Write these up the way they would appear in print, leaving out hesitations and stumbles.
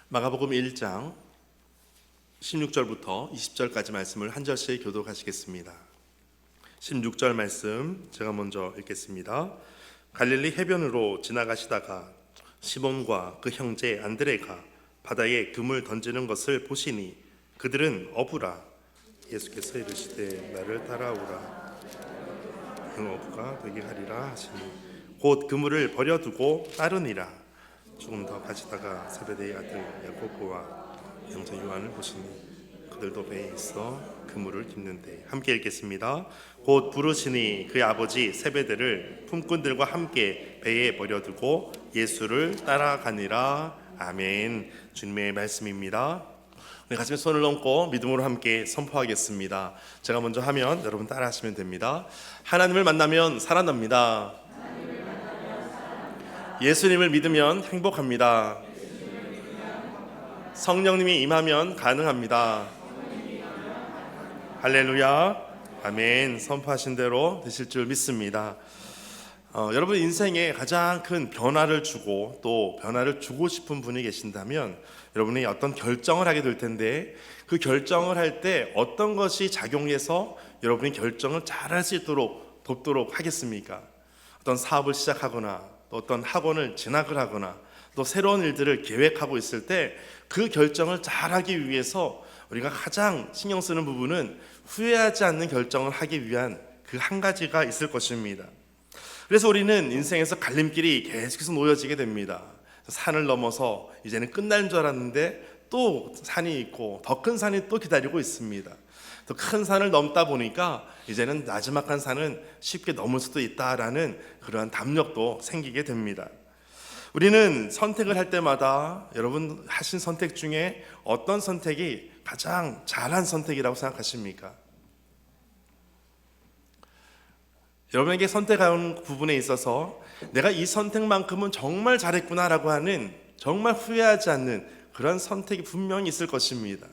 마가복음 1장 16절부터 20절까지 말씀을 한 절씩 교독하시겠습니다. 16절 말씀 제가 먼저 읽겠습니다. 갈릴리 해변으로 지나가시다가 시몬과 그 형제 안드레가 바다에 금을 던지는 것을 보시니 그들은 어부라. 예수께서 이르시되 나를 따라오라. 그 어부가 되게 하리라 하시니 곧 그물을 버려두고 따르니라. 조금 더 가시다가 세베대의 아들 야고보와 형제 요한을 보시니 그들도 배에 있어 그물을 깁는데, 함께 읽겠습니다. 곧 부르시니 그의 아버지 세베대를 품꾼들과 함께 배에 버려두고 예수를 따라가니라. 아멘. 주님의 말씀입니다. 우리 가슴에 손을 얹고 믿음으로 함께 선포하겠습니다. 제가 먼저 하면 여러분 따라하시면 됩니다. 하나님을 만나면 살아납니다. 예수님을 믿으면 행복합니다. 성령님이 임하면 가능합니다. 할렐루야. 아멘. 선포하신 대로 되실 줄 믿습니다. 여러분 인생에 가장 큰 변화를 주고 또 변화를 주고 싶은 분이 계신다면 여러분이 어떤 결정을 하게 될 텐데, 그 결정을 할 때 어떤 것이 작용해서 여러분이 결정을 잘할 수 있도록 돕도록 하겠습니까? 어떤 사업을 시작하거나 또 어떤 학원을 진학을 하거나 또 새로운 일들을 계획하고 있을 때 그 결정을 잘하기 위해서 우리가 가장 신경 쓰는 부분은 후회하지 않는 결정을 하기 위한 그 한 가지가 있을 것입니다. 그래서 우리는 인생에서 갈림길이 계속해서 놓여지게 됩니다. 산을 넘어서 이제는 끝나는 줄 알았는데 또 산이 있고 더 큰 산이 또 기다리고 있습니다. 또 큰 산을 넘다 보니까 이제는 나지막한 산은 쉽게 넘을 수도 있다라는 그러한 담력도 생기게 됩니다. 우리는 선택을 할 때마다 여러분 하신 선택 중에 어떤 선택이 가장 잘한 선택이라고 생각하십니까? 여러분에게 선택한 부분에 있어서 내가 이 선택만큼은 정말 잘했구나라고 하는, 정말 후회하지 않는 그런 선택이 분명히 있을 것입니다.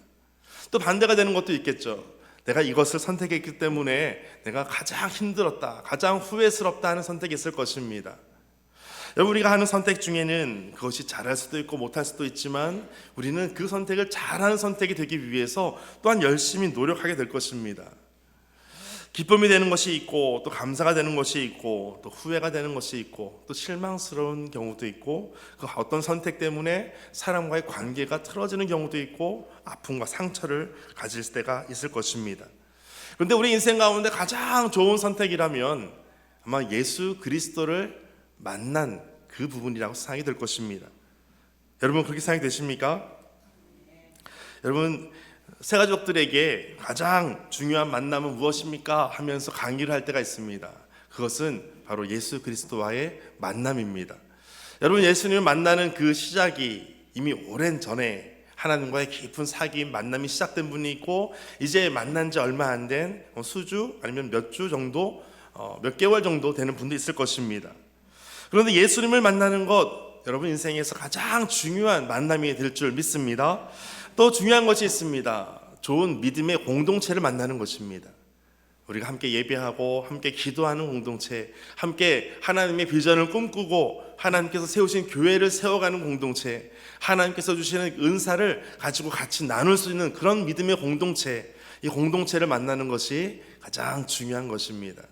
또 반대가 되는 것도 있겠죠. 내가 이것을 선택했기 때문에 내가 가장 힘들었다, 가장 후회스럽다 하는 선택이 있을 것입니다. 여러분, 우리가 하는 선택 중에는 그것이 잘할 수도 있고 못할 수도 있지만 우리는 그 선택을 잘하는 선택이 되기 위해서 또한 열심히 노력하게 될 것입니다. 기쁨이 되는 것이 있고 또 감사가 되는 것이 있고 또 후회가 되는 것이 있고 또 실망스러운 경우도 있고, 그 어떤 선택 때문에 사람과의 관계가 틀어지는 경우도 있고 아픔과 상처를 가질 때가 있을 것입니다. 그런데 우리 인생 가운데 가장 좋은 선택이라면 아마 예수 그리스도를 만난 그 부분이라고 생각이 될 것입니다. 여러분 그렇게 생각이 되십니까? 여러분, 새가족들에게 가장 중요한 만남은 무엇입니까? 하면서 강의를 할 때가 있습니다. 그것은 바로 예수 그리스도와의 만남입니다. 여러분, 예수님을 만나는 그 시작이 이미 오랜 전에 하나님과의 깊은 사귐, 만남이 시작된 분이 있고, 이제 만난 지 얼마 안 된 수주 아니면 몇 주 정도, 몇 개월 정도 되는 분도 있을 것입니다. 그런데 예수님을 만나는 것, 여러분 인생에서 가장 중요한 만남이 될 줄 믿습니다. 또 중요한 것이 있습니다. 좋은 믿음의 공동체를 만나는 것입니다. 우리가 함께 예배하고 함께 기도하는 공동체, 함께 하나님의 비전을 꿈꾸고 하나님께서 세우신 교회를 세워가는 공동체, 하나님께서 주시는 은사를 가지고 같이 나눌 수 있는 그런 믿음의 공동체, 이 공동체를 만나는 것이 가장 중요한 것입니다.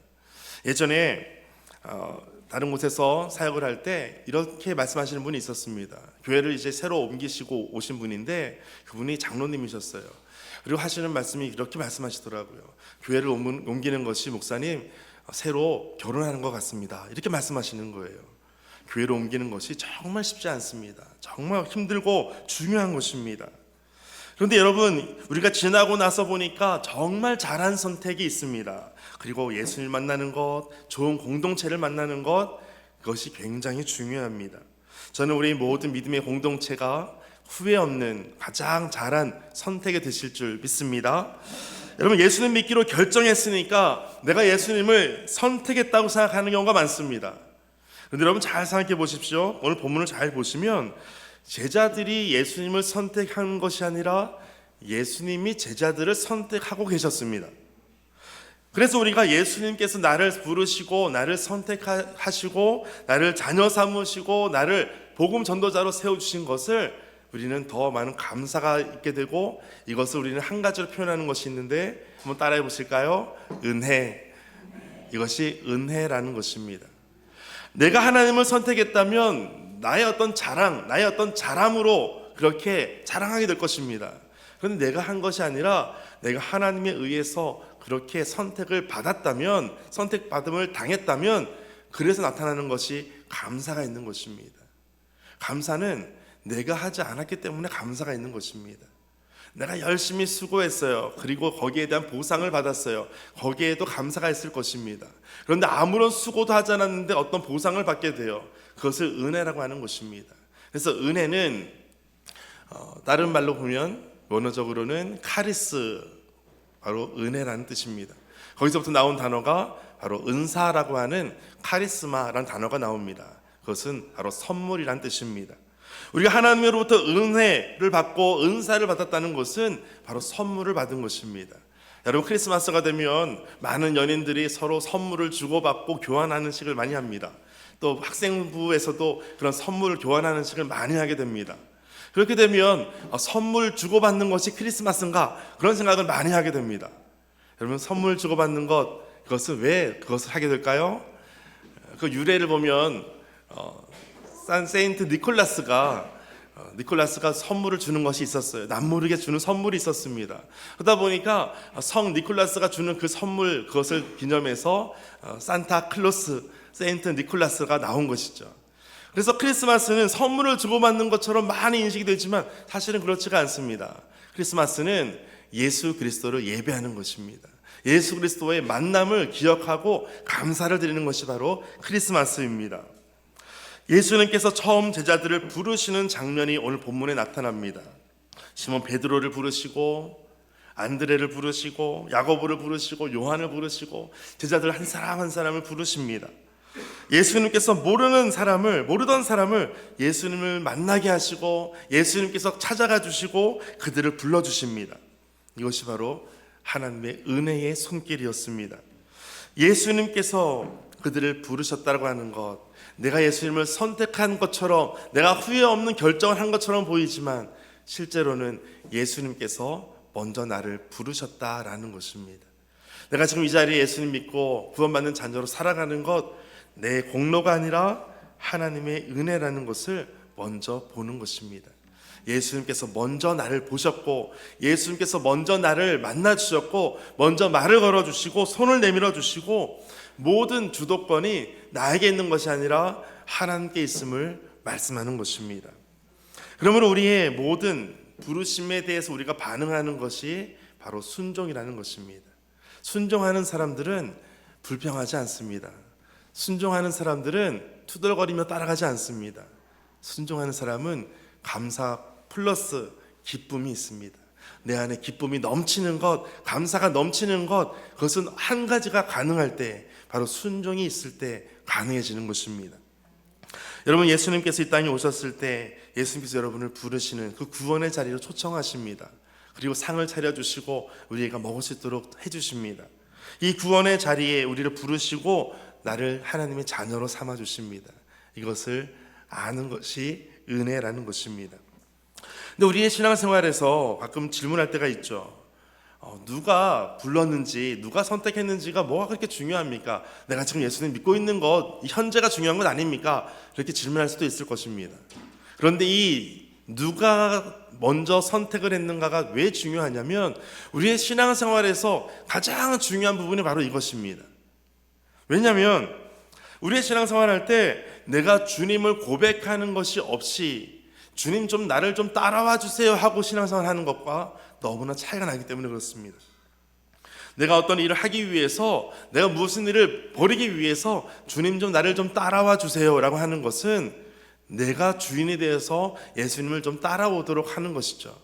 예전에 다른 곳에서 사역을 할 때 이렇게 말씀하시는 분이 있었습니다. 교회를 이제 새로 옮기시고 오신 분인데 그분이 장로님이셨어요. 그리고 하시는 말씀이 이렇게 말씀하시더라고요. 교회를 옮기는 것이 목사님 새로 결혼하는 것 같습니다. 이렇게 말씀하시는 거예요. 교회를 옮기는 것이 정말 쉽지 않습니다. 정말 힘들고 중요한 것입니다. 그런데 여러분, 우리가 지나고 나서 보니까 정말 잘한 선택이 있습니다. 그리고 예수님을 만나는 것, 좋은 공동체를 만나는 것, 그것이 굉장히 중요합니다. 저는 우리 모든 믿음의 공동체가 후회 없는 가장 잘한 선택이 되실 줄 믿습니다. 여러분, 예수님 믿기로 결정했으니까 내가 예수님을 선택했다고 생각하는 경우가 많습니다. 그런데 여러분 잘 생각해 보십시오. 오늘 본문을 잘 보시면 제자들이 예수님을 선택한 것이 아니라 예수님이 제자들을 선택하고 계셨습니다. 그래서 우리가 예수님께서 나를 부르시고 나를 선택하시고 나를 자녀 삼으시고 나를 복음 전도자로 세워주신 것을 우리는 더 많은 감사가 있게 되고, 이것을 우리는 한 가지로 표현하는 것이 있는데 한번 따라해 보실까요? 은혜. 이것이 은혜라는 것입니다. 내가 하나님을 선택했다면 나의 어떤 자랑, 나의 어떤 자랑으로 그렇게 자랑하게 될 것입니다. 그런데 내가 한 것이 아니라 내가 하나님에 의해서 그렇게 선택을 받았다면, 선택받음을 당했다면, 그래서 나타나는 것이 감사가 있는 것입니다. 감사는 내가 하지 않았기 때문에 감사가 있는 것입니다. 내가 열심히 수고했어요. 그리고 거기에 대한 보상을 받았어요. 거기에도 감사가 있을 것입니다. 그런데 아무런 수고도 하지 않았는데 어떤 보상을 받게 돼요. 그것을 은혜라고 하는 것입니다. 그래서 은혜는 다른 말로 보면 원어적으로는 카리스, 바로 은혜라는 뜻입니다. 거기서부터 나온 단어가 바로 은사라고 하는 카리스마라는 단어가 나옵니다. 그것은 바로 선물이란 뜻입니다. 우리가 하나님으로부터 은혜를 받고 은사를 받았다는 것은 바로 선물을 받은 것입니다. 여러분, 크리스마스가 되면 많은 연인들이 서로 선물을 주고받고 교환하는 식을 많이 합니다. 또 학생부에서도 그런 선물을 교환하는 식을 많이 하게 됩니다. 그렇게 되면 선물 주고받는 것이 크리스마스인가, 그런 생각을 많이 하게 됩니다. 여러분, 선물 주고받는 것, 그것은 왜 그것을 하게 될까요? 그 유래를 보면 산 세인트 니콜라스가 선물을 주는 것이 있었어요. 남모르게 주는 선물이 있었습니다. 그러다 보니까 성 니콜라스가 주는 그 선물, 그것을 기념해서 산타 클로스, 세인트 니콜라스가 나온 것이죠. 그래서 크리스마스는 선물을 주고받는 것처럼 많이 인식이 되지만 사실은 그렇지가 않습니다. 크리스마스는 예수 그리스도를 예배하는 것입니다. 예수 그리스도의 만남을 기억하고 감사를 드리는 것이 바로 크리스마스입니다. 예수님께서 처음 제자들을 부르시는 장면이 오늘 본문에 나타납니다. 시몬 베드로를 부르시고, 안드레를 부르시고, 야고보를 부르시고, 요한을 부르시고, 제자들 한 사람 한 사람을 부르십니다. 예수님께서 모르던 사람을 예수님을 만나게 하시고, 예수님께서 찾아가 주시고 그들을 불러주십니다. 이것이 바로 하나님의 은혜의 손길이었습니다. 예수님께서 그들을 부르셨다고 하는 것, 내가 예수님을 선택한 것처럼, 내가 후회 없는 결정을 한 것처럼 보이지만 실제로는 예수님께서 먼저 나를 부르셨다라는 것입니다. 내가 지금 이 자리에 예수님 믿고 구원받는 자녀로 살아가는 것, 내 공로가 아니라 하나님의 은혜라는 것을 먼저 보는 것입니다. 예수님께서 먼저 나를 보셨고, 예수님께서 먼저 나를 만나 주셨고, 먼저 말을 걸어 주시고 손을 내밀어 주시고, 모든 주도권이 나에게 있는 것이 아니라 하나님께 있음을 말씀하는 것입니다. 그러므로 우리의 모든 부르심에 대해서 우리가 반응하는 것이 바로 순종이라는 것입니다. 순종하는 사람들은 불평하지 않습니다. 순종하는 사람들은 투덜거리며 따라가지 않습니다. 순종하는 사람은 감사 플러스 기쁨이 있습니다. 내 안에 기쁨이 넘치는 것, 감사가 넘치는 것, 그것은 한 가지가 가능할 때, 바로 순종이 있을 때 가능해지는 것입니다. 여러분, 예수님께서 이 땅에 오셨을 때 예수님께서 여러분을 부르시는 그 구원의 자리로 초청하십니다. 그리고 상을 차려주시고 우리가 먹을 수 있도록 해주십니다. 이 구원의 자리에 우리를 부르시고 나를 하나님의 자녀로 삼아주십니다. 이것을 아는 것이 은혜라는 것입니다. 근데 우리의 신앙생활에서 가끔 질문할 때가 있죠. 누가 불렀는지, 누가 선택했는지가 뭐가 그렇게 중요합니까? 내가 지금 예수님 믿고 있는 것, 현재가 중요한 것 아닙니까? 이렇게 질문할 수도 있을 것입니다. 그런데 이 누가 먼저 선택을 했는가가 왜 중요하냐면, 우리의 신앙생활에서 가장 중요한 부분이 바로 이것입니다. 왜냐하면 우리의 신앙생활 할 때 내가 주님을 고백하는 것이 없이 주님 좀 나를 좀 따라와 주세요 하고 신앙생활 하는 것과 너무나 차이가 나기 때문에 그렇습니다. 내가 어떤 일을 하기 위해서, 내가 무슨 일을 벌이기 위해서 주님 좀 나를 좀 따라와 주세요 라고 하는 것은 내가 주인에 대해서 예수님을 좀 따라오도록 하는 것이죠.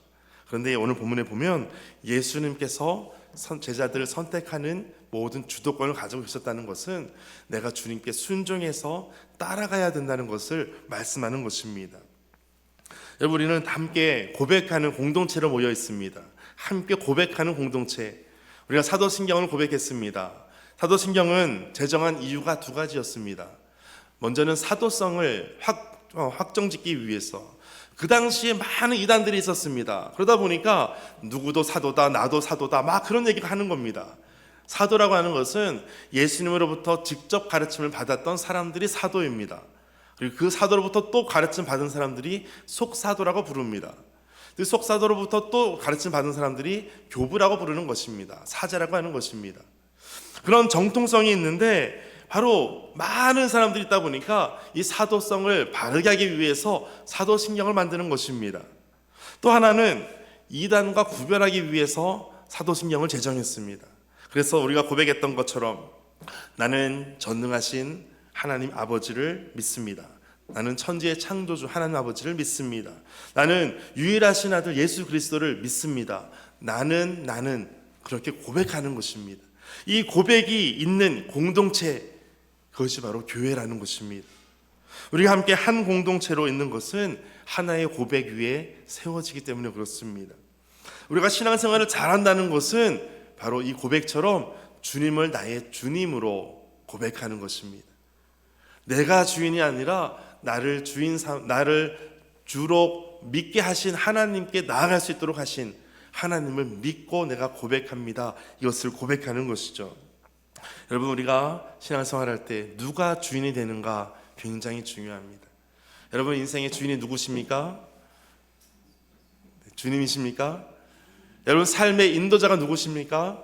그런데 오늘 본문에 보면 예수님께서 제자들을 선택하는 모든 주도권을 가지고 계셨다는 것은 내가 주님께 순종해서 따라가야 된다는 것을 말씀하는 것입니다. 여러분, 우리는 함께 고백하는 공동체로 모여 있습니다. 함께 고백하는 공동체. 우리가 사도신경을 고백했습니다. 사도신경은 제정한 이유가 두 가지였습니다. 먼저는 사도성을 확정짓기 위해서, 그 당시에 많은 이단들이 있었습니다. 그러다 보니까 누구도 사도다, 나도 사도다, 막 그런 얘기가 하는 겁니다. 사도라고 하는 것은 예수님으로부터 직접 가르침을 받았던 사람들이 사도입니다. 그리고 그 사도로부터 또 가르침 받은 사람들이 속사도라고 부릅니다. 그 속사도로부터 또 가르침 받은 사람들이 교부라고 부르는 것입니다. 사제라고 하는 것입니다. 그런 정통성이 있는데 바로 많은 사람들이 있다 보니까 이 사도성을 바르게 하기 위해서 사도신경을 만드는 것입니다. 또 하나는 이단과 구별하기 위해서 사도신경을 제정했습니다. 그래서 우리가 고백했던 것처럼 나는 전능하신 하나님 아버지를 믿습니다. 나는 천지의 창조주 하나님 아버지를 믿습니다. 나는 유일하신 아들 예수 그리스도를 믿습니다. 나는 그렇게 고백하는 것입니다. 이 고백이 있는 공동체, 그것이 바로 교회라는 것입니다. 우리가 함께 한 공동체로 있는 것은 하나의 고백 위에 세워지기 때문에 그렇습니다. 우리가 신앙생활을 잘한다는 것은 바로 이 고백처럼 주님을 나의 주님으로 고백하는 것입니다. 내가 주인이 아니라 나를 주로 믿게 하신 하나님께 나아갈 수 있도록 하신 하나님을 믿고 내가 고백합니다. 이것을 고백하는 것이죠. 여러분, 우리가 신앙생활 할 때 누가 주인이 되는가 굉장히 중요합니다. 여러분, 인생의 주인이 누구십니까? 주님이십니까? 여러분, 삶의 인도자가 누구십니까?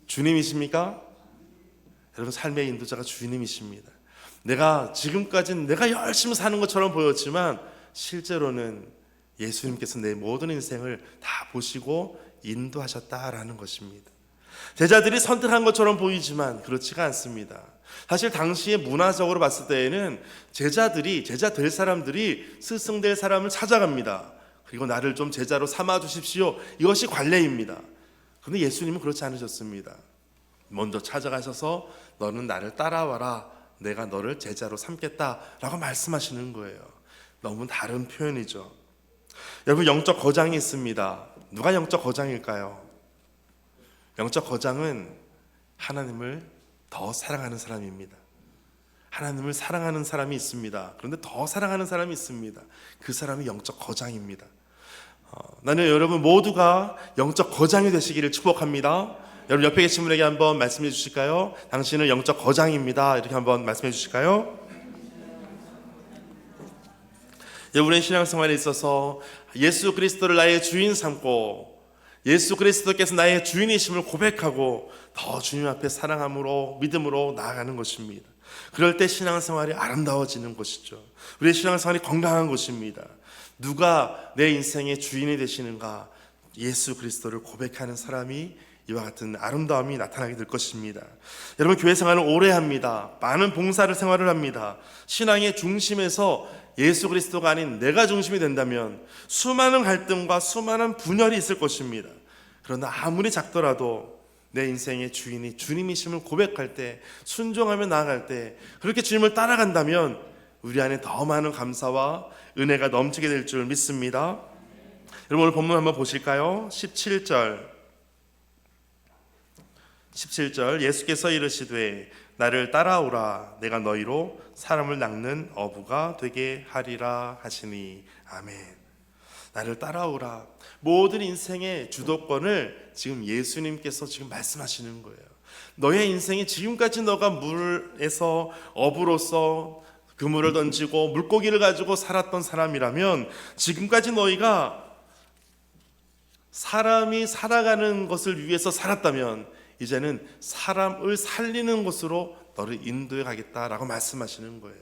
주님이십니까? 여러분, 삶의 인도자가 주님이십니다. 내가 지금까지는 내가 열심히 사는 것처럼 보였지만 실제로는 예수님께서 내 모든 인생을 다 보시고 인도하셨다라는 것입니다. 제자들이 선택한 것처럼 보이지만 그렇지가 않습니다. 사실 당시에 문화적으로 봤을 때에는 제자 될 사람들이 스승 될 사람을 찾아갑니다. 그리고 나를 좀 제자로 삼아 주십시오. 이것이 관례입니다. 그런데 예수님은 그렇지 않으셨습니다. 먼저 찾아가셔서 너는 나를 따라와라. 내가 너를 제자로 삼겠다라고 말씀하시는 거예요. 너무 다른 표현이죠. 여러분, 영적 거장이 있습니다. 누가 영적 거장일까요? 영적 거장은 하나님을 더 사랑하는 사람입니다. 하나님을 사랑하는 사람이 있습니다. 그런데 더 사랑하는 사람이 있습니다. 그 사람이 영적 거장입니다. 나는 여러분 모두가 영적 거장이 되시기를 축복합니다. 여러분, 옆에 계신 분에게 한번 말씀해 주실까요? 당신은 영적 거장입니다. 이렇게 한번 말씀해 주실까요? 여러분의 신앙생활에 있어서 예수 그리스도를 나의 주인 삼고 예수 그리스도께서 나의 주인이심을 고백하고 더 주님 앞에 사랑함으로 믿음으로 나아가는 것입니다. 그럴 때 신앙생활이 아름다워지는 것이죠. 우리의 신앙생활이 건강한 것입니다. 누가 내 인생의 주인이 되시는가? 예수 그리스도를 고백하는 사람이 이와 같은 아름다움이 나타나게 될 것입니다. 여러분, 교회 생활을 오래 합니다. 많은 봉사를 생활을 합니다. 신앙의 중심에서 예수 그리스도가 아닌 내가 중심이 된다면 수많은 갈등과 수많은 분열이 있을 것입니다. 그러나 아무리 작더라도 내 인생의 주인이 주님이심을 고백할 때, 순종하며 나아갈 때, 그렇게 주님을 따라간다면 우리 안에 더 많은 감사와 은혜가 넘치게 될 줄 믿습니다. 여러분, 오늘 본문 한번 보실까요? 17절 예수께서 이르시되 나를 따라오라. 내가 너희로 사람을 낚는 어부가 되게 하리라 하시니. 아멘. 나를 따라오라. 모든 인생의 주도권을 지금 예수님께서 지금 말씀하시는 거예요. 너의 인생이 지금까지 너가 물에서 어부로서 그물을 던지고 물고기를 가지고 살았던 사람이라면, 지금까지 너희가 사람이 살아가는 것을 위해서 살았다면 이제는 사람을 살리는 곳으로 너를 인도해 가겠다라고 말씀하시는 거예요.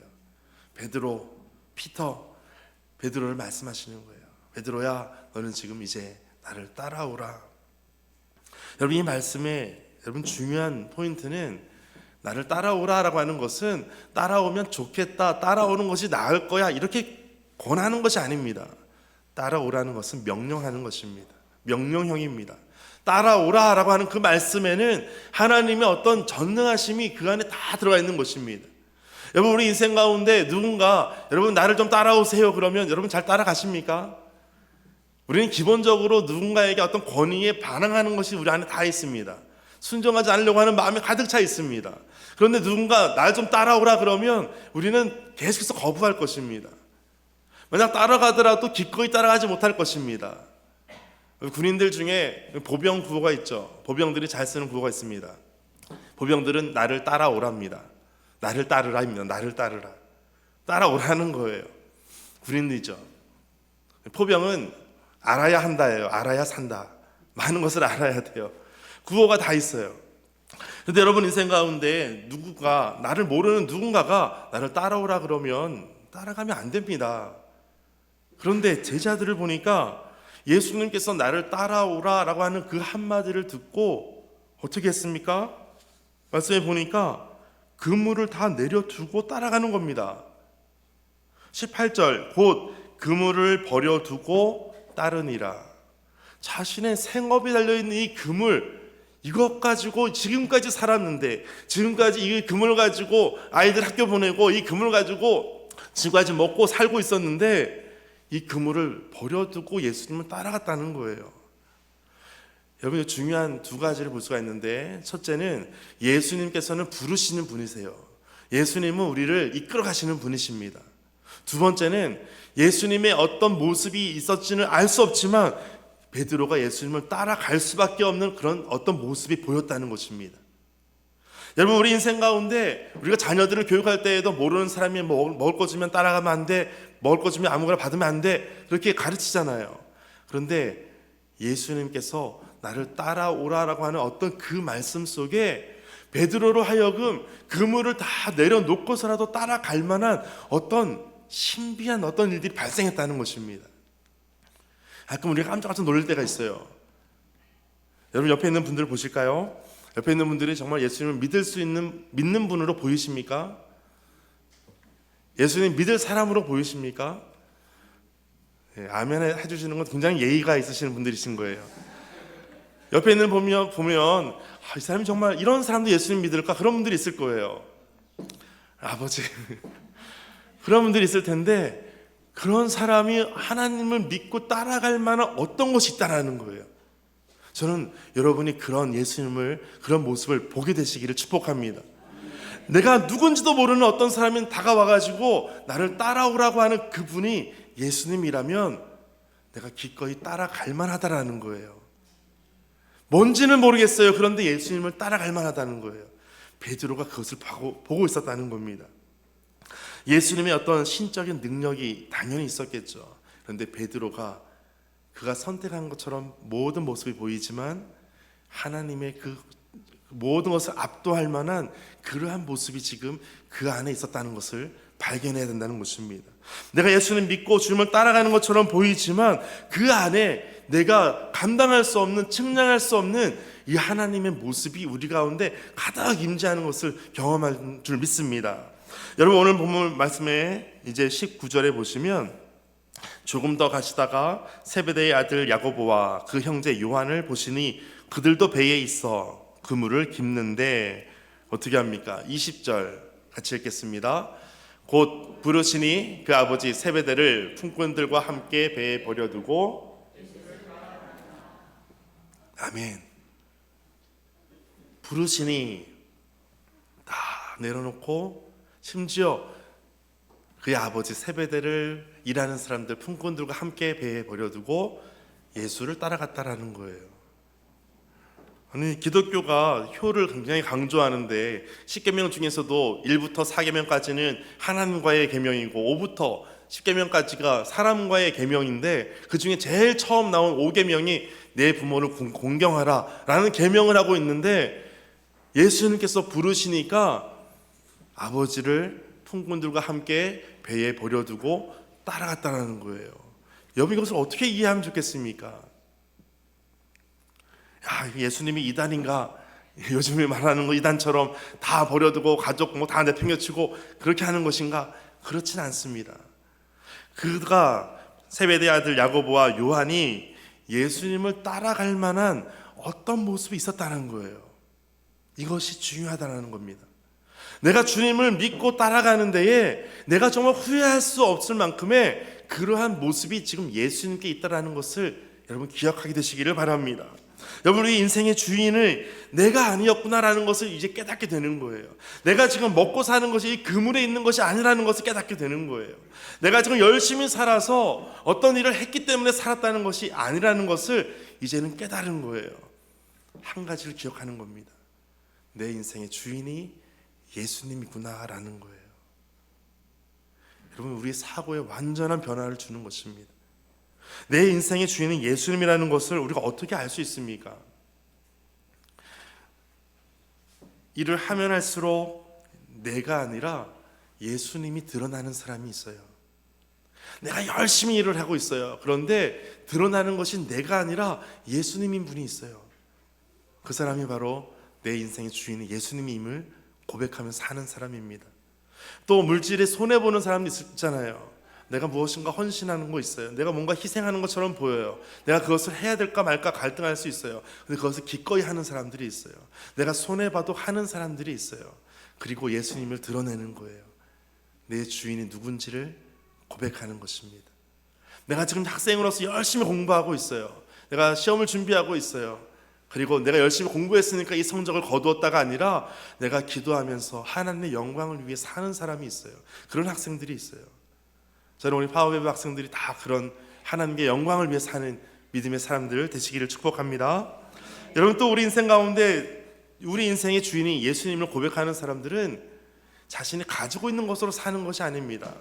베드로를 말씀하시는 거예요. 베드로야, 너는 지금 이제 나를 따라오라. 여러분, 이 말씀에 여러분 중요한 포인트는 나를 따라오라라고 하는 것은 따라오면 좋겠다, 따라오는 것이 나을 거야 이렇게 권하는 것이 아닙니다. 따라오라는 것은 명령하는 것입니다. 명령형입니다. 따라오라라고 하는 그 말씀에는 하나님의 어떤 전능하심이 그 안에 다 들어가 있는 것입니다. 여러분, 우리 인생 가운데 누군가 여러분 나를 좀 따라오세요 그러면 여러분 잘 따라가십니까? 우리는 기본적으로 누군가에게 어떤 권위에 반항하는 것이 우리 안에 다 있습니다. 순종하지 않으려고 하는 마음이 가득 차 있습니다. 그런데 누군가 날 좀 따라오라 그러면 우리는 계속해서 거부할 것입니다. 만약 따라가더라도 기꺼이 따라가지 못할 것입니다. 군인들 중에 보병 구호가 있죠. 보병들이 잘 쓰는 구호가 있습니다. 보병들은 나를 따라오랍니다. 나를 따르라입니다. 나를 따르라. 따라오라는 거예요. 군인들이죠. 포병은 알아야 한다예요. 알아야 산다. 많은 것을 알아야 돼요. 구호가 다 있어요. 그런데 여러분 인생 가운데 누군가, 나를 모르는 누군가가 나를 따라오라 그러면 따라가면 안 됩니다. 그런데 제자들을 보니까 예수님께서 나를 따라오라라고 하는 그 한마디를 듣고 어떻게 했습니까? 말씀에 보니까 그물을 다 내려두고 따라가는 겁니다. 18절 곧 그물을 버려두고 따르니라. 자신의 생업이 달려있는 이 그물, 이것 가지고 지금까지 살았는데, 지금까지 이 그물 가지고 아이들 학교 보내고 이 그물 가지고 지금까지 먹고 살고 있었는데 이 그물을 버려두고 예수님을 따라갔다는 거예요. 여러분, 중요한 두 가지를 볼 수가 있는데, 첫째는 예수님께서는 부르시는 분이세요. 예수님은 우리를 이끌어 가시는 분이십니다. 두 번째는 예수님의 어떤 모습이 있었지는 알 수 없지만 베드로가 예수님을 따라갈 수밖에 없는 그런 어떤 모습이 보였다는 것입니다. 여러분, 우리 인생 가운데 우리가 자녀들을 교육할 때에도 모르는 사람이 먹을 거 주면 따라가면 안 돼, 먹을 거 주면 아무거나 받으면 안 돼, 그렇게 가르치잖아요. 그런데 예수님께서 나를 따라오라라고 하는 어떤 그 말씀 속에 베드로로 하여금 그물을 다 내려놓고서라도 따라갈 만한 어떤 신비한 어떤 일들이 발생했다는 것입니다. 가끔 우리가 깜짝깜짝 놀랄 때가 있어요. 여러분, 옆에 있는 분들 보실까요? 옆에 있는 분들이 정말 예수님을 믿는 분으로 보이십니까? 예수님 믿을 사람으로 보이십니까? 네, 아멘 해주시는 건 굉장히 예의가 있으시는 분들이신 거예요. 옆에 있는 보면 이 사람이 정말 이런 사람도 예수님 믿을까? 그런 분들이 있을 거예요. 아버지 그런 분들이 있을 텐데, 그런 사람이 하나님을 믿고 따라갈 만한 어떤 것이 있다는 거예요. 저는 여러분이 그런 예수님을, 그런 모습을 보게 되시기를 축복합니다. 내가 누군지도 모르는 어떤 사람이 다가와가지고 나를 따라오라고 하는 그분이 예수님이라면 내가 기꺼이 따라갈 만하다라는 거예요. 뭔지는 모르겠어요. 그런데 예수님을 따라갈 만하다는 거예요. 베드로가 그것을 보고 있었다는 겁니다. 예수님의 어떤 신적인 능력이 당연히 있었겠죠. 그런데 베드로가 그가 선택한 것처럼 모든 모습이 보이지만 하나님의 그 모든 것을 압도할 만한 그러한 모습이 지금 그 안에 있었다는 것을 발견해야 된다는 것입니다. 내가 예수님 믿고 주님을 따라가는 것처럼 보이지만 그 안에 내가 감당할 수 없는, 측량할 수 없는 이 하나님의 모습이 우리 가운데 가득 임재하는 것을 경험할 줄 믿습니다. 여러분, 오늘 본문 말씀에 이제 19절에 보시면 조금 더 가시다가 세베대의 아들 야고보와 그 형제 요한을 보시니 그들도 배에 있어 그물을 깁는데 어떻게 합니까? 20절 같이 읽겠습니다. 곧 부르시니 그 아버지 세베대를 품꾼들과 함께 배에 버려두고, 아멘. 부르시니 다 내려놓고 심지어 그의 아버지 세베대를 일하는 사람들 품꾼들과 함께 배에 버려두고 예수를 따라갔다라는 거예요. 아니, 기독교가 효를 굉장히 강조하는데 10계명 중에서도 1부터 4계명까지는 하나님과의 계명이고 5부터 10계명까지가 사람과의 계명인데 그 중에 제일 처음 나온 5계명이 내 부모를 공경하라 라는 계명을 하고 있는데, 예수님께서 부르시니까 아버지를 품꾼들과 함께 배에 버려두고 따라갔다는 거예요. 여러분, 이것을 어떻게 이해하면 좋겠습니까? 예수님이 이단인가? 요즘에 말하는 거 이단처럼 다 버려두고 가족 뭐 다 내팽개치고 그렇게 하는 것인가? 그렇진 않습니다. 그가 세베대 아들 야고보와 요한이 예수님을 따라갈 만한 어떤 모습이 있었다는 거예요. 이것이 중요하다는 겁니다. 내가 주님을 믿고 따라가는 데에 내가 정말 후회할 수 없을 만큼의 그러한 모습이 지금 예수님께 있다는 것을 여러분 기억하게 되시기를 바랍니다. 여러분, 우리 인생의 주인을 내가 아니었구나라는 것을 이제 깨닫게 되는 거예요. 내가 지금 먹고 사는 것이 이 그물에 있는 것이 아니라는 것을 깨닫게 되는 거예요. 내가 지금 열심히 살아서 어떤 일을 했기 때문에 살았다는 것이 아니라는 것을 이제는 깨달은 거예요. 한 가지를 기억하는 겁니다. 내 인생의 주인이 예수님이구나라는 거예요. 여러분, 우리 사고에 완전한 변화를 주는 것입니다. 내 인생의 주인은 예수님이라는 것을 우리가 어떻게 알 수 있습니까? 일을 하면 할수록 내가 아니라 예수님이 드러나는 사람이 있어요. 내가 열심히 일을 하고 있어요. 그런데 드러나는 것이 내가 아니라 예수님인 분이 있어요. 그 사람이 바로 내 인생의 주인은 예수님임을 고백하며 사는 사람입니다. 또 물질에 손해보는 사람도 있잖아요. 내가 무엇인가 헌신하는 거 있어요. 내가 뭔가 희생하는 것처럼 보여요. 내가 그것을 해야 될까 말까 갈등할 수 있어요. 근데 그것을 기꺼이 하는 사람들이 있어요. 내가 손해봐도 하는 사람들이 있어요. 그리고 예수님을 드러내는 거예요. 내 주인이 누군지를 고백하는 것입니다. 내가 지금 학생으로서 열심히 공부하고 있어요. 내가 시험을 준비하고 있어요. 그리고 내가 열심히 공부했으니까 이 성적을 거두었다가 아니라 내가 기도하면서 하나님의 영광을 위해 사는 사람이 있어요. 그런 학생들이 있어요. 저는 우리 파워웨브 학생들이 다 그런 하나님의 영광을 위해 사는 믿음의 사람들 되시기를 축복합니다. 여러분, 또 우리 인생 가운데 우리 인생의 주인이 예수님을 고백하는 사람들은 자신이 가지고 있는 것으로 사는 것이 아닙니다.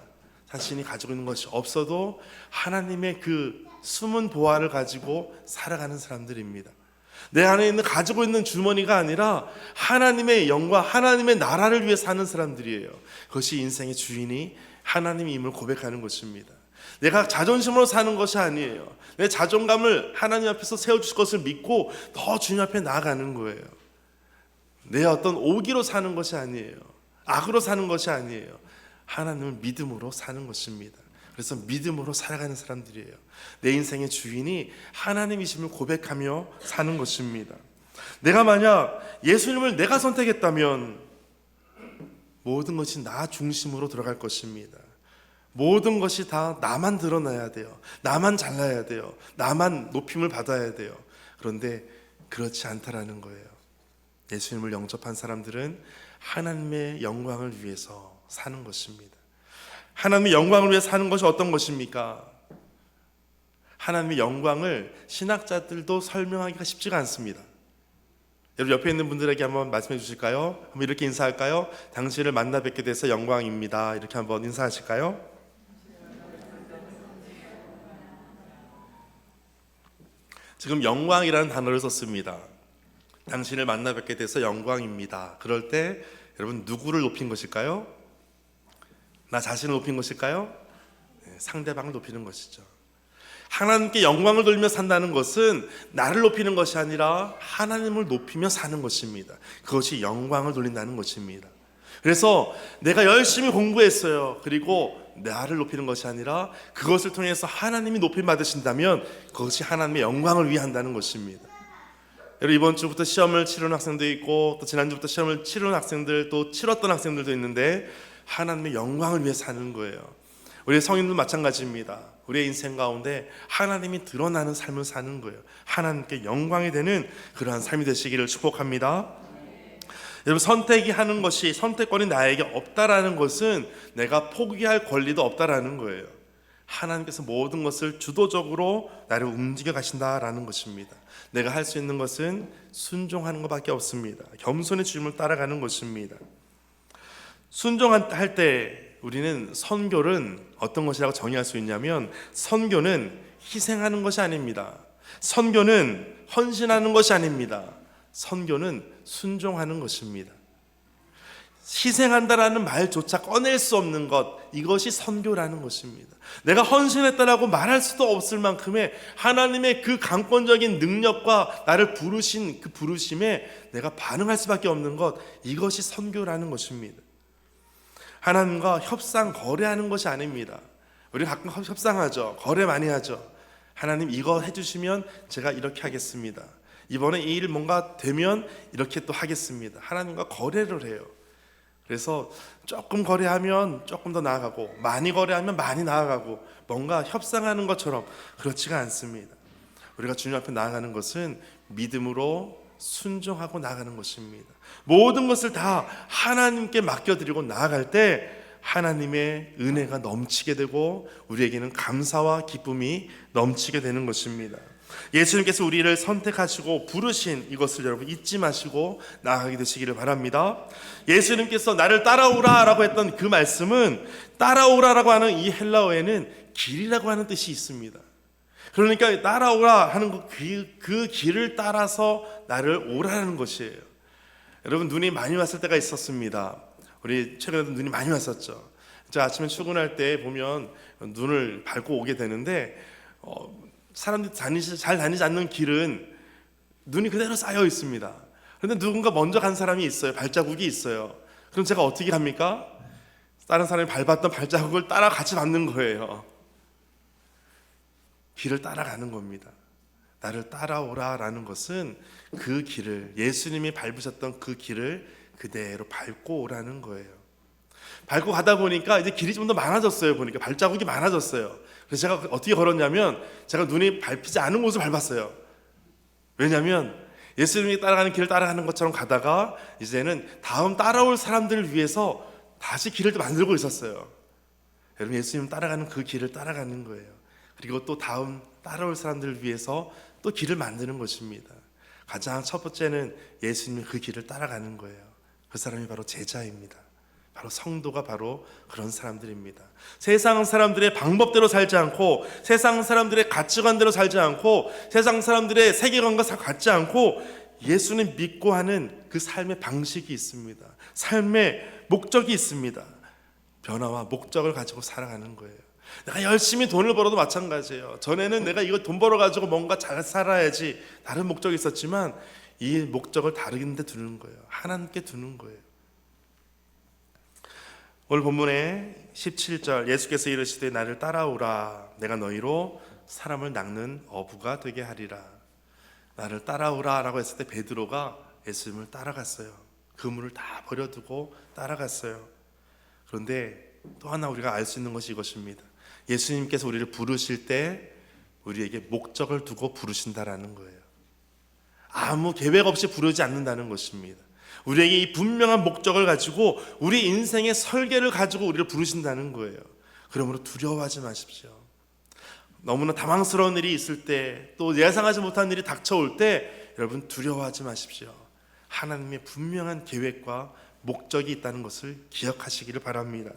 자신이 가지고 있는 것이 없어도 하나님의 그 숨은 보화를 가지고 살아가는 사람들입니다. 내 안에 있는 가지고 있는 주머니가 아니라 하나님의 영광, 하나님의 나라를 위해 사는 사람들이에요. 그것이 인생의 주인이 하나님임을 고백하는 것입니다. 내가 자존심으로 사는 것이 아니에요. 내 자존감을 하나님 앞에서 세워주실 것을 믿고 더 주님 앞에 나아가는 거예요. 내 어떤 오기로 사는 것이 아니에요. 악으로 사는 것이 아니에요. 하나님을 믿음으로 사는 것입니다. 그래서 믿음으로 살아가는 사람들이에요. 내 인생의 주인이 하나님이심을 고백하며 사는 것입니다. 내가 만약 예수님을 내가 선택했다면 모든 것이 나 중심으로 들어갈 것입니다. 모든 것이 다 나만 드러나야 돼요. 나만 잘나야 돼요. 나만 높임을 받아야 돼요. 그런데 그렇지 않다라는 거예요. 예수님을 영접한 사람들은 하나님의 영광을 위해서 사는 것입니다. 하나님의 영광을 위해 사는 것이 어떤 것입니까? 하나님의 영광을 신학자들도 설명하기가 쉽지가 않습니다. 여러분, 옆에 있는 분들에게 한번 말씀해 주실까요? 한번 이렇게 인사할까요? 당신을 만나 뵙게 돼서 영광입니다. 이렇게 한번 인사하실까요? 지금 영광이라는 단어를 썼습니다. 당신을 만나 뵙게 돼서 영광입니다. 그럴 때 여러분, 누구를 높인 것일까요? 나 자신을 높인 것일까요? 네, 상대방을 높이는 것이죠. 하나님께 영광을 돌리며 산다는 것은 나를 높이는 것이 아니라 하나님을 높이며 사는 것입니다. 그것이 영광을 돌린다는 것입니다. 그래서 내가 열심히 공부했어요. 그리고 나를 높이는 것이 아니라 그것을 통해서 하나님이 높임 받으신다면 그것이 하나님의 영광을 위해 한다는 것입니다. 여러분, 이번 주부터 시험을 치르는 학생도 있고 또 지난주부터 시험을 치르는 학생들, 또 치렀던 학생들도 있는데 하나님의 영광을 위해 사는 거예요. 우리 성인도 마찬가지입니다. 우리의 인생 가운데 하나님이 드러나는 삶을 사는 거예요. 하나님께 영광이 되는 그러한 삶이 되시기를 축복합니다. 여러분, 선택이 하는 것이, 선택권이 나에게 없다라는 것은 내가 포기할 권리도 없다라는 거예요. 하나님께서 모든 것을 주도적으로 나를 움직여 가신다라는 것입니다. 내가 할 수 있는 것은 순종하는 것밖에 없습니다. 겸손히 주님을 따라가는 것입니다. 순종할 때 우리는 선교는 어떤 것이라고 정의할 수 있냐면, 선교는 희생하는 것이 아닙니다. 선교는 헌신하는 것이 아닙니다. 선교는 순종하는 것입니다. 희생한다라는 말조차 꺼낼 수 없는 것, 이것이 선교라는 것입니다. 내가 헌신했다라고 말할 수도 없을 만큼의 하나님의 그 강권적인 능력과 나를 부르신 그 부르심에 내가 반응할 수밖에 없는 것, 이것이 선교라는 것입니다. 하나님과 협상, 거래하는 것이 아닙니다. 우리 가끔 협상하죠. 거래 많이 하죠. 하나님, 이거 해주시면 제가 이렇게 하겠습니다. 이번에 이 일 뭔가 되면 이렇게 또 하겠습니다. 하나님과 거래를 해요. 그래서 조금 거래하면 조금 더 나아가고, 많이 거래하면 많이 나아가고, 뭔가 협상하는 것처럼 그렇지가 않습니다. 우리가 주님 앞에 나아가는 것은 믿음으로 순종하고 나아가는 것입니다. 모든 것을 다 하나님께 맡겨드리고 나아갈 때 하나님의 은혜가 넘치게 되고 우리에게는 감사와 기쁨이 넘치게 되는 것입니다. 예수님께서 우리를 선택하시고 부르신 이것을 여러분 잊지 마시고 나아가게 되시기를 바랍니다. 예수님께서 나를 따라오라 라고 했던 그 말씀은, 따라오라라고 하는 이 헬라어에는 길이라고 하는 뜻이 있습니다. 그러니까 따라오라 하는 그 길을 따라서 나를 오라는 것이에요. 여러분, 눈이 많이 왔을 때가 있었습니다. 우리 최근에도 눈이 많이 왔었죠. 저 아침에 출근할 때 보면 눈을 밟고 오게 되는데 사람들이 잘 다니지 않는 길은 눈이 그대로 쌓여 있습니다. 그런데 누군가 먼저 간 사람이 있어요. 발자국이 있어요. 그럼 제가 어떻게 합니까? 다른 사람이 밟았던 발자국을 따라 같이 밟는 거예요. 길을 따라가는 겁니다. 나를 따라오라 라는 것은 그 길을, 예수님이 밟으셨던 그 길을 그대로 밟고 오라는 거예요. 밟고 가다 보니까 이제 길이 좀 더 많아졌어요. 보니까 발자국이 많아졌어요. 그래서 제가 어떻게 걸었냐면 제가 눈이 밟히지 않은 곳을 밟았어요. 왜냐하면 예수님이 따라가는 길을 따라가는 것처럼 가다가 이제는 다음 따라올 사람들을 위해서 다시 길을 만들고 있었어요. 여러분, 예수님 따라가는 그 길을 따라가는 거예요. 그리고 또 다음 따라올 사람들을 위해서 또 길을 만드는 것입니다. 가장 첫 번째는 예수님이 그 길을 따라가는 거예요. 그 사람이 바로 제자입니다. 바로 성도가 바로 그런 사람들입니다. 세상 사람들의 방법대로 살지 않고, 세상 사람들의 가치관대로 살지 않고, 세상 사람들의 세계관과 같지 않고 예수님 믿고 하는 그 삶의 방식이 있습니다. 삶의 목적이 있습니다. 변화와 목적을 가지고 살아가는 거예요. 내가 열심히 돈을 벌어도 마찬가지예요. 전에는 내가 이거 돈 벌어가지고 뭔가 잘 살아야지 다른 목적이 있었지만 이 목적을 다른 데 두는 거예요. 하나님께 두는 거예요. 오늘 본문에 17절, 예수께서 이르시되 나를 따라오라, 내가 너희로 사람을 낚는 어부가 되게 하리라. 나를 따라오라 라고 했을 때 베드로가 예수님을 따라갔어요. 그물을 다 버려두고 따라갔어요. 그런데 또 하나 우리가 알 수 있는 것이 이것입니다. 예수님께서 우리를 부르실 때 우리에게 목적을 두고 부르신다라는 거예요. 아무 계획 없이 부르지 않는다는 것입니다. 우리에게 이 분명한 목적을 가지고 우리 인생의 설계를 가지고 우리를 부르신다는 거예요. 그러므로 두려워하지 마십시오. 너무나 당황스러운 일이 있을 때, 또 예상하지 못한 일이 닥쳐올 때 여러분 두려워하지 마십시오. 하나님의 분명한 계획과 목적이 있다는 것을 기억하시기를 바랍니다.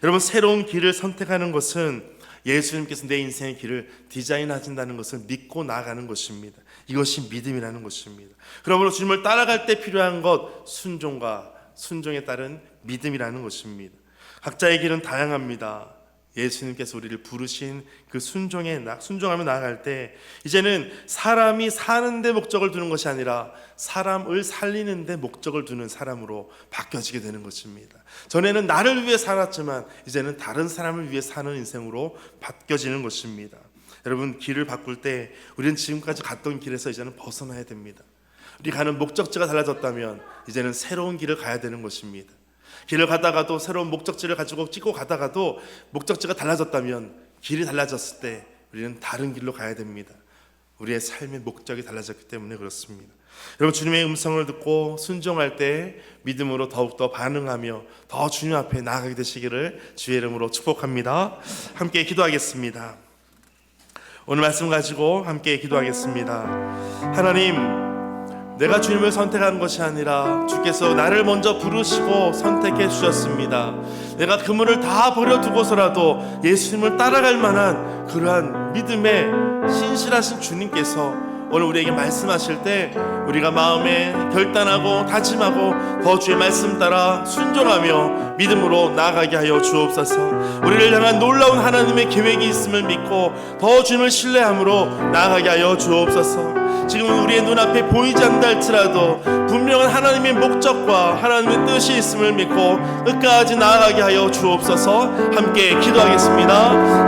여러분, 새로운 길을 선택하는 것은 예수님께서 내 인생의 길을 디자인하신다는 것을 믿고 나아가는 것입니다. 이것이 믿음이라는 것입니다. 그러므로 주님을 따라갈 때 필요한 것, 순종과 순종에 따른 믿음이라는 것입니다. 각자의 길은 다양합니다. 예수님께서 우리를 부르신 그 순종하며 나아갈 때 이제는 사람이 사는 데 목적을 두는 것이 아니라 사람을 살리는 데 목적을 두는 사람으로 바뀌어지게 되는 것입니다. 전에는 나를 위해 살았지만 이제는 다른 사람을 위해 사는 인생으로 바뀌어지는 것입니다. 여러분, 길을 바꿀 때 우리는 지금까지 갔던 길에서 이제는 벗어나야 됩니다. 우리 가는 목적지가 달라졌다면 이제는 새로운 길을 가야 되는 것입니다. 길을 가다가도 새로운 목적지를 가지고 찍고 가다가도 목적지가 달라졌다면, 길이 달라졌을 때 우리는 다른 길로 가야 됩니다. 우리의 삶의 목적이 달라졌기 때문에 그렇습니다. 여러분, 주님의 음성을 듣고 순종할 때 믿음으로 더욱더 반응하며 더 주님 앞에 나아가게 되시기를 주의 이름으로 축복합니다. 함께 기도하겠습니다. 오늘 말씀 가지고 함께 기도하겠습니다. 하나님, 내가 주님을 선택한 것이 아니라 주께서 나를 먼저 부르시고 선택해 주셨습니다. 내가 그물을 다 버려두고서라도 예수님을 따라갈 만한 그러한 믿음의 신실하신 주님께서 오늘 우리에게 말씀하실 때 우리가 마음에 결단하고 다짐하고 더 주의 말씀 따라 순종하며 믿음으로 나아가게 하여 주옵소서. 우리를 향한 놀라운 하나님의 계획이 있음을 믿고 더 주님을 신뢰함으로 나아가게 하여 주옵소서. 지금 우리의 눈앞에 보이지 않는다 할지라도 분명한 하나님의 목적과 하나님의 뜻이 있음을 믿고 끝까지 나아가게 하여 주옵소서. 함께 기도하겠습니다.